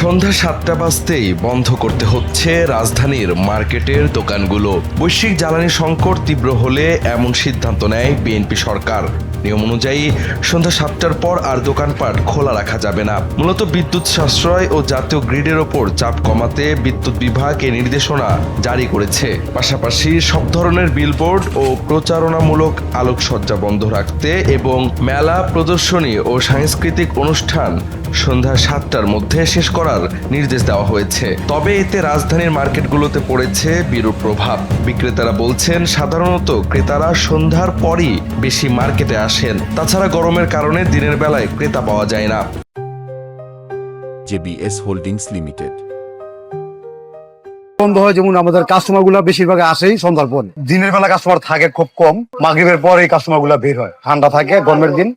সন্ধ্যা 7টা বাজতেই বন্ধ করতে হচ্ছে রাজধানীর মার্কেটের দোকানগুলো। বৈশ্বিক জ্বালানি সংকট তীব্র হলে এমন সিদ্ধান্ত নেয় বিএনপি সরকার। নিয়ম অনুযায়ী সন্ধ্যা 7টার পর আর দোকানপাট খোলা রাখা যাবে না। মূলত বিদ্যুৎ সাশ্রয় ও জাতীয় গ্রিডের ওপর চাপ কমাতে বিদ্যুৎ বিভাগ এই নির্দেশনা জারি করেছে। পাশাপাশি সব ধরনের বিলবোর্ড ও প্রচারণামূলক আলোকসজ্জা বন্ধ রাখতে এবং মেলা, প্রদর্শনী ও সাংস্কৃতিক অনুষ্ঠান সন্ধ্যা 7টার মধ্যে শেষ করার নির্দেশ দেওয়া হয়েছে। তবে এতে রাজধানীর মার্কেটগুলোতে পড়েছে বিরূপ প্রভাব। বিক্রেতারা বলছেন, সাধারণত ক্রেতারা সন্ধ্যার পরই বেশি মার্কেটে আসেন। তাছাড়া গরমের কারণে দিনের বেলায় ক্রেতা পাওয়া যায় না। JBS holdings limited. বন্ধ হয় যেমন আমাদের কাস্টমার গুলা বেশিরভাগ আসেই সন্ধ্যার পর। দিনের বেলা কাস্টমার থাকে খুব কম, মাগরিবের পর এই কাস্টমার গুলা বের হয়। ঠান্ডা থাকে গরমের দিন,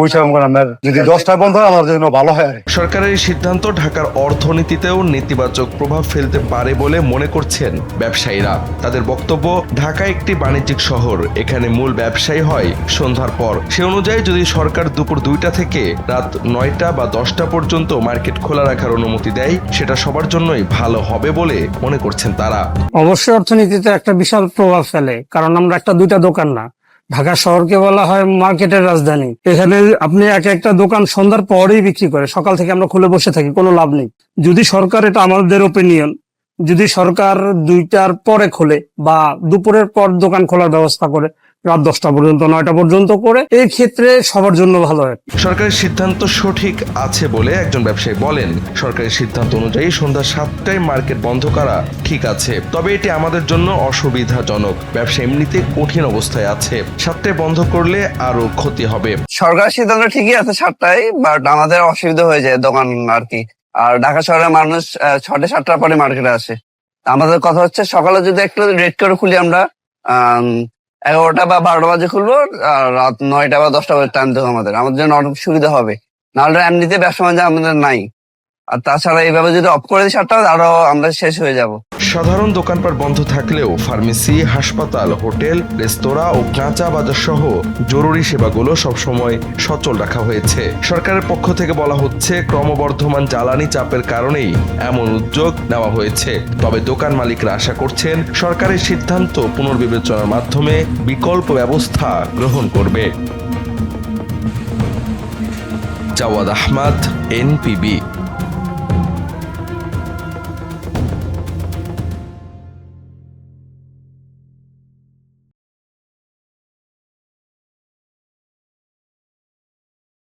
ওই সময় আমরা যদি 10টায় বন্ধ হয় আমার জন্য ভালো হয়। সরকারের এই সিদ্ধান্ত ঢাকার অর্থনীতিতেও নেতিবাচক প্রভাব ফেলতে পারে বলে মনে করছেন ব্যবসায়ীরা। তাদের বক্তব্য, ঢাকা একটি বাণিজ্যিক শহর, এখানে মূল ব্যবসায়ী হয় সন্ধ্যার পর। সে অনুযায়ী যদি সরকার দুপুর 2টা থেকে রাত 9টা বা 10টা পর্যন্ত মার্কেট খোলা রাখার অনুমতি দেয়, সেটা সবার জন্যই ভালো হবে বলে মনে করছেন তারা। অবশ্যই অর্থনীতিতে একটা বিশাল প্রভাব ফেলে, কারণ আমরা একটা দুইটা দোকান না, ঢাকা শহরকে বলা হয় মার্কেটের রাজধানী। এখানে আপনি একটা দোকান সন্ধ্যার পরেই বিক্রি করে, সকাল থেকে আমরা খুলে বসে থাকি, কোনো লাভ নেই। যদি সরকার, এটা আমাদের ওপিনিয়ন, যদি সরকার 2টার পরে খোলে বা দুপুরের পর দোকান খোলার ব্যবস্থা করে, রাত 10টা পর্যন্ত, 9টা পর্যন্ত করে, এই ক্ষেত্রে সবার জন্য ভালো হয়। সরকারের সিদ্ধান্ত সঠিক আছে বলে একজন ব্যবসায়ী বলেন, সরকারের সিদ্ধান্ত অনুযায়ী সন্ধ্যা 7টায় মার্কেট বন্ধ করা ঠিক আছে, তবে এটি আমাদের জন্য অসুবিধাজনক। ব্যবসা এমনিতে কঠিন অবস্থায় আছে, 7টায় বন্ধ করলে আরো ক্ষতি হবে। সরকারের সিদ্ধান্ত ঠিকই আছে 7টায়, বাট আমাদের অসুবিধা হয়ে যায় দোকান আর কি। আর ঢাকা শহরের মানুষ 6:30-7টার পরে মার্কেটে আসে। আমাদের কথা হচ্ছে সকালে যদি একটু রেট করে খুলি, আমরা 11টা বা 12টা বাজে খুলবো, আর রাত 9টা বা 10টা বাজে টাইম দেবো। আমাদের জন্য অনেক সুবিধা হবে। নাহলে এমনিতে ব্যবসা বাণিজ্য আমাদের নাই। আর তাছাড়া এইভাবে যদি অফ করে দিই 7টা, আরো আমরা শেষ হয়ে যাব। সাধারণ দোকানপাট বন্ধ থাকলেও ফার্মেসি, হাসপাতাল, হোটেল, রেস্তোরাঁ ও কাঁচা বাজার সহ জরুরি সেবাগুলো সবসময় সচল রাখা হয়েছে। সরকারের পক্ষ থেকে বলা হচ্ছে, ক্রমবর্ধমান জ্বালানি চাপের কারণেই এমন উদ্যোগ নেওয়া হয়েছে। তবে দোকান মালিকরা আশা করছেন, সরকারের সিদ্ধান্ত পুনর্বিবেচনার মাধ্যমে বিকল্প ব্যবস্থা গ্রহণ করবে। জাওয়াদ আহমদ, NPB।